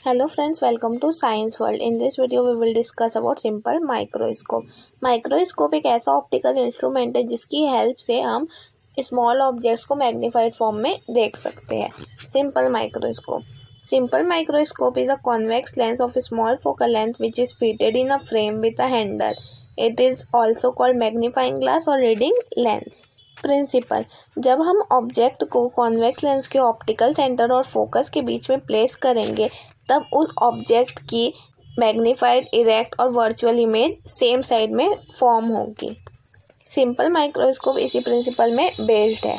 Hello friends, welcome to Science World. In this video we will discuss about simple microscope. Microscope एक ऐसा optical instrument है जिसकी help से हम small objects को मैग्नीफाइड फॉर्म में देख सकते हैं. Simple microscope is a convex lens of a small focal length which is fitted in a frame with a handle. It is also called magnifying glass or reading lens. Principle: जब हम object को convex lens के optical centre और focus के बीच में place करेंगे तब उस ऑब्जेक्ट की मैग्नीफाइड, इरेक्ट और वर्चुअल इमेज सेम साइड में फॉर्म होगी. सिंपल माइक्रोस्कोप इसी प्रिंसिपल में बेस्ड है.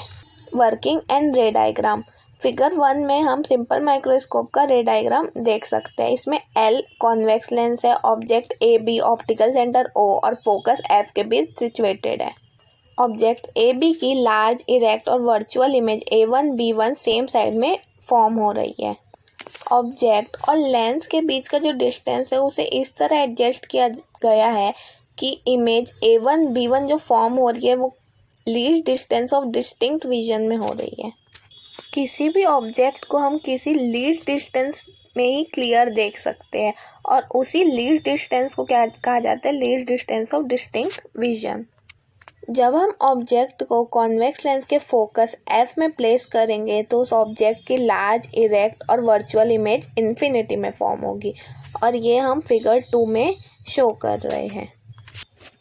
Working and ray diagram. Figure 1 में हम सिंपल माइक्रोस्कोप का रे डायग्राम देख सकते हैं. इसमें L कॉन्वेक्स लेंस है, object AB optical centre O और फोकस F के बीच सिचुएटेड है. ऑब्जेक्ट AB की लार्ज, इरेक्ट और virtual image A1 B1 same side में फॉर्म हो रही है. ऑब्जेक्ट और लेंस के बीच का जो डिस्टेंस है उसे इस तरह एडजस्ट किया गया है कि इमेज A1 B1 जो फॉर्म हो रही है वो least distance of distinct vision में हो रही है. किसी भी ऑब्जेक्ट को हम किसी लीस्ट डिस्टेंस में ही क्लियर देख सकते हैं और उसी लीस्ट डिस्टेंस को क्या कहा जाता है? Least distance of distinct vision. जब हम ऑब्जेक्ट को कॉन्वेक्स लेंस के फोकस F में प्लेस करेंगे तो उस ऑब्जेक्ट की लार्ज, इरेक्ट और वर्चुअल इमेज इन्फिनिटी में फॉर्म होगी और ये हम फिगर 2 में शो कर रहे हैं.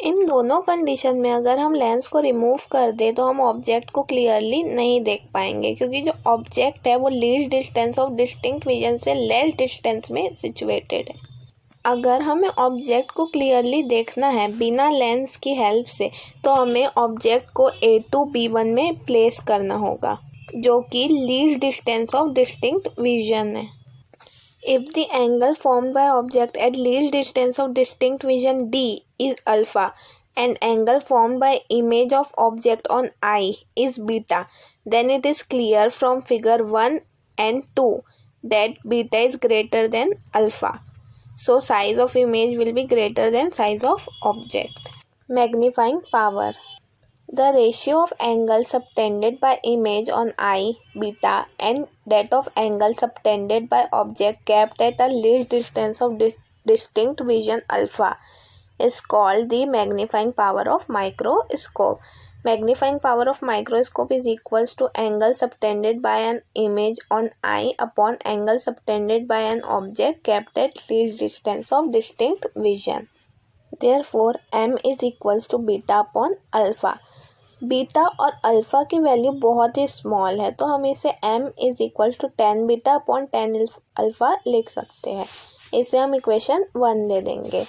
इन दोनों कंडीशन में अगर हम लेंस को रिमूव कर दें तो हम ऑब्जेक्ट को क्लियरली नहीं देख पाएंगे क्योंकि जो ऑब्जेक्ट है वो least distance of distinct vision से लेस डिस्टेंस में सिचुएटेड है. अगर हमें ऑब्जेक्ट को क्लियरली देखना है बिना लेंस की हेल्प से तो हमें ऑब्जेक्ट को A2 B1 में प्लेस करना होगा जो कि least distance of distinct vision है. If the angle formed by object at least distance of distinct vision D is alpha and angle formed by image of object on I is beta, then it is clear from figure 1 and 2 that beta is greater than alpha. So size of image will be greater than size of object. Magnifying power. The ratio of angle subtended by image on I, beta, and that of angle subtended by object kept at a least distance of distinct vision alpha is called the magnifying power of microscope. Magnifying power of microscope is equals to angle subtended by an image on I upon angle subtended by an object kept at least distance of distinct vision. Therefore, m is equals to beta upon alpha. Beta और alpha की value बहुत ही small है तो हम इसे m is equals to 10 beta upon 10 alpha लिख सकते हैं. इसे हम इक्वेशन 1 दे देंगे.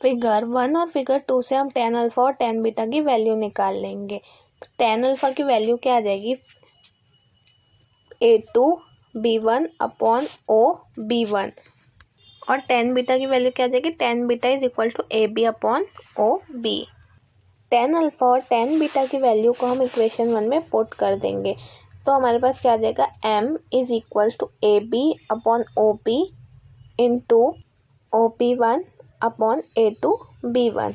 फिगर 1 और फिगर 2 से हम 10 अल्फ़ा और 10 बीटा की वैल्यू निकाल लेंगे. 10 अल्फ़ा की वैल्यू क्या आ जाएगी? A2 B1 upon O B1 और 10 बीटा की वैल्यू क्या आ जाएगी? 10 beta is equal to AB upon O B. 10 alpha और 10 बीटा की वैल्यू को हम इक्वेशन 1 में पुट कर देंगे तो हमारे पास क्या आ जाएगा? M is equals to AB upon OB into OB1 upon A2 B1.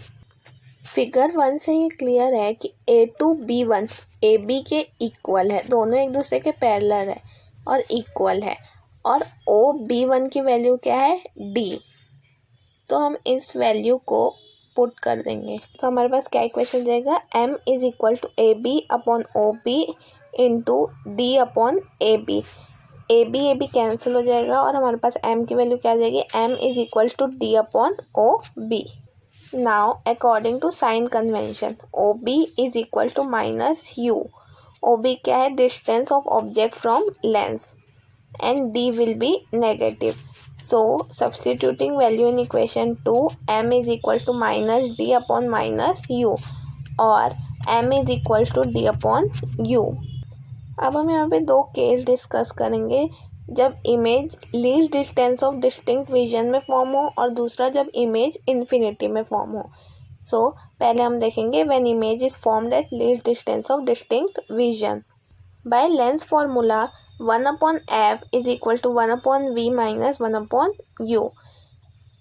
Figure 1 से ये क्लियर है कि A2 B1 AB के इक्वल है, दोनों एक दूसरे के पैरेलल है और इक्वल है और OB1 की वैल्यू क्या है? D. तो हम इस वैल्यू को पुट कर देंगे तो हमारे पास क्या इक्वेशन जाएगा? M is equal to AB upon OB into D upon AB. AB cancel हो जाएगा और हमारे पास M की वैल्यू क्या आ जाएगी? M is equal to D upon OB. Now according to sign convention OB is equal to minus U. OB क्या है? Distance of object from lens and D will be negative. So substituting value in equation 2, M is equal to minus D upon minus U और M is equal to D upon U. अब हम यहाँ पे दो case discuss करेंगे, जब image least distance of distinct vision में form हो और दूसरा जब इमेज इन्फिनिटी में फॉर्म हो. सो पहले हम देखेंगे when image is formed at least distance of distinct vision. By lens formula 1 upon F is equal to 1 upon V minus 1 upon U.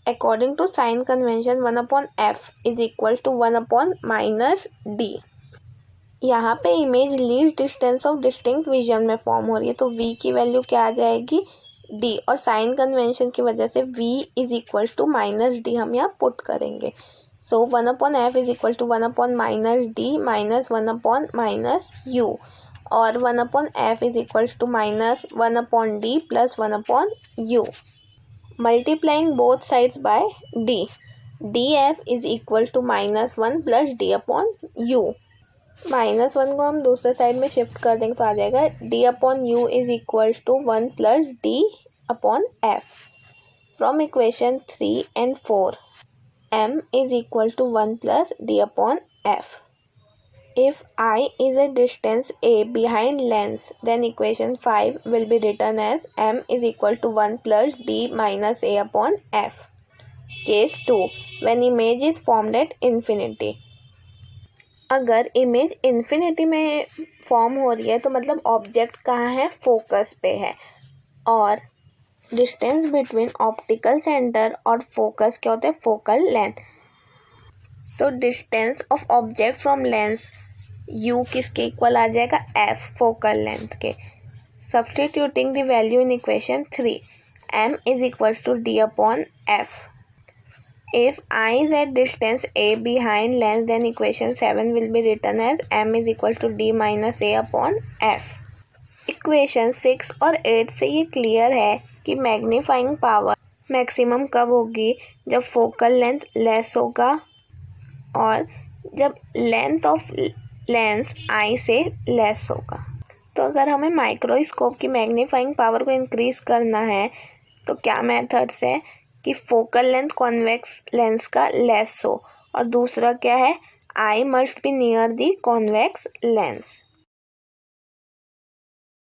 According to sign convention 1 upon F is equal to 1 upon minus D. यहाँ पे image least distance of distinct vision में form हो रही है तो V की value क्या आ जाएगी? डी, और साइन कन्वेंशन की वजह से v is equal to minus D हम यहाँ पुट करेंगे. So 1/f is equal to 1/-d minus 1/-u, और 1/f is equal to minus 1/d plus 1/u. Multiplying both sides by d, df is equal to -1 plus d/u. -1 को हम दूसरे side में shift कर देंगे तो आ जाएगा d/u is equal to 1 plus d/f. From equation 3 and 4, m is equal to 1 plus d/f. If I is a distance a behind lens, then equation 5 will be written as m is equal to 1 plus d minus a/f. Case 2, when image is formed at infinity. अगर image infinity में form हो रही है तो मतलब object कहाँ है, focus पे है, और डिस्टेंस बिटवीन ऑप्टिकल सेंटर और फोकस क्या होता है, फोकल लेंथ. तो distance of object from lens u किसके इक्वल आ जाएगा, f, फोकल लेंथ के. Substituting the value in equation 3, m is equal to d/f. If I is at distance a behind lens, then equation 7 will be written as m is equal to d minus a/f. Equation 6 और 8 से ये clear है कि magnifying power maximum कब होगी, जब focal length less होगा और जब लेंथ ऑफ लेंस आई से लेस होगा. तो अगर हमें माइक्रोस्कोप की मैग्नीफाइंग पावर को इंक्रीज करना है तो क्या मेथड्स है कि फोकल लेंथ कॉन्वेक्स लेंस का लेस हो, और दूसरा क्या है, I must be near the convex lens.